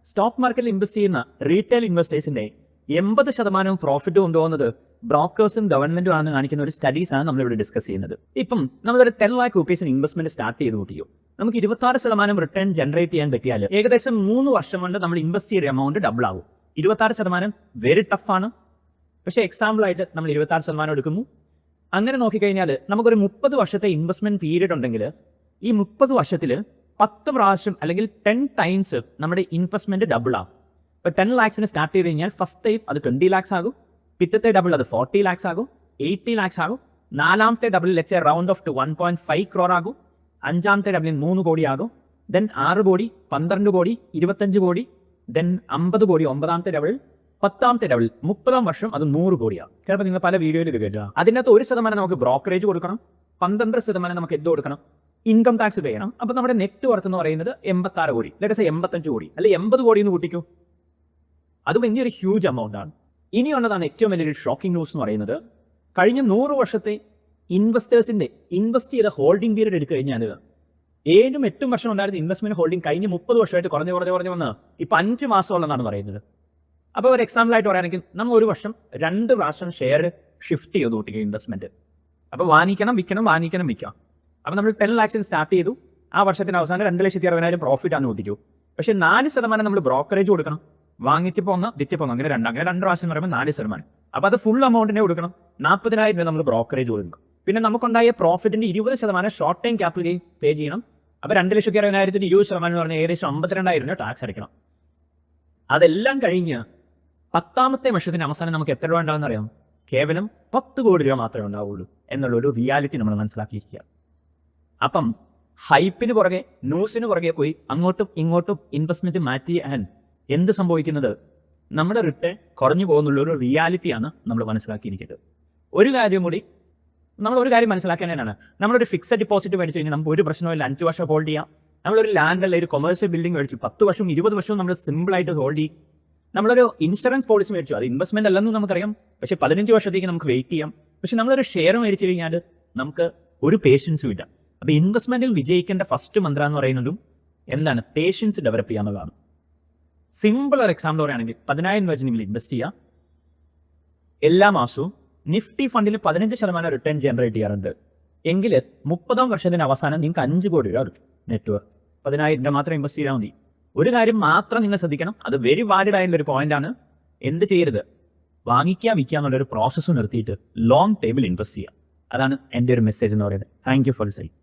Stock മാർക്കറ്റിൽ invest ചെയ്യുന്ന retail ഇൻവെസ്റ്റേഴ്സിന്റെ 80% profit കൊണ്ടുപോകുന്നത് ബ്രോക്കേഴ്സും ഗവൺമെന്റും ആണെന്ന് കാണിക്കുന്ന ഒരു സ്റ്റഡീസാണ് നമ്മളിവിടെ ഡിസ്കസ് ചെയ്യുന്നത്. ഇപ്പം നമ്മളൊരു 10 lakh rupees ഇൻവെസ്റ്റ്മെന്റ് സ്റ്റാർട്ട് ചെയ്ത് കൂട്ടിയോ, നമുക്ക് 26% റിട്ടേൺ ജനറേറ്റ് ചെയ്യാൻ പറ്റിയാൽ ഏകദേശം 3 വർഷം കൊണ്ട് നമ്മൾ ഇൻവെസ്റ്റ് ചെയ്ത എമൗണ്ട് ഡബിൾ ആവും. 26% വെരി ടഫാണ്. പക്ഷേ എക്സാമ്പിളായിട്ട് നമ്മൾ 26% എടുക്കുന്നു. അങ്ങനെ നോക്കിക്കഴിഞ്ഞാൽ നമുക്കൊരു 30 വർഷത്തെ ഇൻവെസ്റ്റ്മെന്റ് പീരീഡ് ഉണ്ടെങ്കിൽ ഈ 30 വർഷത്തിൽ 10 പ്രാവശ്യം അല്ലെങ്കിൽ 10 ടൈംസ് നമ്മുടെ ഇൻവെസ്റ്റ്മെന്റ് ഡബിൾ ആകും. ഇപ്പോൾ 10 lakhs സ്റ്റാർട്ട് ചെയ്ത് കഴിഞ്ഞാൽ ഫസ്റ്റ് ടൈം അത് 20 lakhs ആകും, പിറ്റത്തെ ഡബിൾ അത് 40 lakhs ആകും, 80 lakhs ആകും, നാലാമത്തെ double let's A round of two 1.5 crore ആകും, അഞ്ചാമത്തെ ഡബിളിൽ 3 കോടി ആകും, ദെൻ 6 കോടി, 12 കോടി, 25 കോടി, ദെൻ 50 കോടി, 9ാമത്തെ ഡബിൾ, 10ാമത്തെ ഡബിൾ, 30ാം വർഷം അത് 100 കോടിയാണ്. ചിലപ്പോൾ നിങ്ങൾ പല വീഡിയോയിൽ ഇത് കേട്ടോ. അതിനകത്ത് 1% നമുക്ക് ബ്രോക്കറേജ് കൊടുക്കണം, 12% നമുക്ക് എന്ത് കൊടുക്കണം, ഇൻകം ടാക്സ് പേ ചെയ്യണം. അപ്പോൾ നമ്മുടെ നെറ്റ് വർത്ത് എന്ന് പറയുന്നത് 86 കോടി, ലെറ്റ്സ് 85 കോടി അല്ലെ 80 കോടി എന്ന് കൂട്ടിക്കൂ. അത് വലിയൊരു ഹ്യൂജ് എമൗണ്ട് ആണ്. ഇനിയുള്ളതാണ് ഏറ്റവും വലിയൊരു ഷോക്കിംഗ് ന്യൂസ് എന്ന് പറയുന്നത്, കഴിഞ്ഞ 100 വർഷത്തെ ഇൻവെസ്റ്റേഴ്സിന്റെ ഇൻവെസ്റ്റ് ചെയ്ത ഹോൾഡിംഗ് പീരീഡ് എടുത്തു കഴിഞ്ഞാൽ 7-8 വർഷം ഉണ്ടായിരുന്ന ഇൻവെസ്റ്റ്മെന്റ് ഹോൾഡിംഗ് കഴിഞ്ഞ് 30 വർഷമായിട്ട് കുറഞ്ഞ് വന്ന് ഇപ്പം 5 മാസമുള്ളതാണ് പറയുന്നത്. അപ്പോൾ ഒരു എക്സാമ്പിളായിട്ട് പറയുകയാണെങ്കിൽ നമ്മൾ ഒരു വർഷം 2 പ്രാവശ്യം ഷെയർ ഷിഫ്റ്റ് ചെയ്തു കൂട്ടിക്കുക ഇൻവെസ്റ്റ്മെന്റ്. അപ്പോൾ വാങ്ങിക്കണം വിൽക്കണം, വാങ്ങിക്കണം വിൽക്കാം. അപ്പോൾ നമ്മൾ 10 lakhs സ്റ്റാർട്ട് ചെയ്തു, ആ വർഷത്തിന് അവസാനം 2,60,000 പ്രോഫിറ്റ് ആണ് കൂട്ടിക്കൂ. പക്ഷേ 4% നമ്മൾ ബ്രോക്കറേജ് കൊടുക്കണം, വാങ്ങിച്ചപ്പോൾ ഒന്ന് വിറ്റപ്പോൾ ഒന്ന്, അങ്ങനെ 2 പ്രാവശ്യം എന്ന് പറയുമ്പോൾ 4%. അപ്പോൾ അത് ഫുൾ എമൗണ്ടിനെ കൊടുക്കണം. 40,000 രൂപ നമ്മൾ ബ്രോക്കറേജ് കൊടുക്കണം. പിന്നെ നമുക്കുണ്ടായ പ്രോഫിറ്റിന്റെ 20% ഷോർട്ട് ടൈം ക്യാപിറ്റൽ ഗെയിൻ പേ ചെയ്യണം. അപ്പോൾ 2,60,000 20% എന്ന് പറഞ്ഞാൽ ഏകദേശം 52,000 രൂപ ടാക്സ് അടയ്ക്കണം. അതെല്ലാം കഴിഞ്ഞ് 10ാമത്തെ വർഷത്തിന് അവസാനം നമുക്ക് എത്ര രൂപ ഉണ്ടാകുന്ന അറിയാം? കേവലം 10 കോടി രൂപ മാത്രമേ ഉണ്ടാവുള്ളൂ എന്നുള്ളൊരു റിയാലിറ്റി നമ്മൾ മനസ്സിലാക്കിയിരിക്കുക. അപ്പം ഹൈപ്പിന് പുറകെ, ന്യൂസിന് പുറകെ പോയി അങ്ങോട്ടും ഇങ്ങോട്ടും ഇൻവെസ്റ്റ്മെന്റ് മാറ്റിയാൽ എന്ത് സംഭവിക്കുന്നത്? നമ്മുടെ റിട്ടേൺ കുറഞ്ഞു പോകുന്നുള്ളൊരു റിയാലിറ്റിയാണ് നമ്മൾ മനസ്സിലാക്കിയിരിക്കുന്നത്. ഒരു കാര്യം കൂടി നമ്മളൊരു കാര്യം മനസ്സിലാക്കാനാണ്, നമ്മളൊരു ഫിക്സഡ് ഡിപ്പോസിറ്റ് മേടിച്ച് കഴിഞ്ഞാൽ നമുക്ക് ഒരു പ്രശ്നമില്ല, 5 വർഷം ഹോൾഡ് ചെയ്യാം. നമ്മളൊരു ലാൻഡ് അല്ലെങ്കിൽ ഒരു കൊമേഴ്ഷ്യൽ ബിൽഡിംഗ് മേടിച്ചു 10 വർഷവും 20 വർഷവും നമ്മൾ സിമ്പിളായിട്ട് ഹോൾഡ് ചെയ്യും. നമ്മളൊരു ഇൻഷുറൻസ് പോളിസി മേടിച്ചു, അത് ഇൻവെസ്റ്റ്മെന്റ് അല്ലെന്ന് നമുക്കറിയാം, പക്ഷേ 15 വർഷത്തേക്ക് നമുക്ക് വെയിറ്റ് ചെയ്യാം. പക്ഷെ നമ്മളൊരു ഷെയർ മേടിച്ചു കഴിഞ്ഞാൽ നമുക്ക് ഒരു പേഷ്യൻസും ഇല്ല. അപ്പോൾ ഇൻവെസ്റ്റ്മെന്റിൽ വിജയിക്കേണ്ട ഫസ്റ്റ് മന്ത്ര എന്ന് പറയുന്നതും എന്താണ്? പേഷ്യൻസ് ഡെവലപ്പ് ചെയ്യാന്നുള്ളതാണ്. സിമ്പിൾ ഒരു എക്സാമ്പിൾ പറയുകയാണെങ്കിൽ 10,000 രൂപ നിങ്ങൾ ഇൻവെസ്റ്റ് ചെയ്യുക, എല്ലാ മാസവും നിഫ്റ്റി ഫണ്ടിൽ 15% റിട്ടേൺ ജനറേറ്റ് ചെയ്യാറുണ്ട് എങ്കിൽ 30ാം വർഷത്തിന് അവസാനം നിങ്ങൾക്ക് 5 കോടി രൂപ നെറ്റ് വർത്ത്. 10,000 രൂപ മാത്രം ഇൻവെസ്റ്റ് ചെയ്താൽ മതി. ഒരു കാര്യം മാത്രം നിങ്ങൾ ശ്രദ്ധിക്കണം, അത് വെരി വാലിഡ് ആയിട്ടുള്ളൊരു പോയിന്റാണ്. എന്ത് ചെയ്യരുത്? വാങ്ങിക്കുക വിൽക്കുക എന്നുള്ളൊരു പ്രോസസ്സ് നിർത്തിയിട്ട് ലോങ് ടൈമിൽ ഇൻവെസ്റ്റ് ചെയ്യുക. അതാണ് എൻ്റെ ഒരു മെസ്സേജ് എന്ന് പറയുന്നത്. Thank you for listening.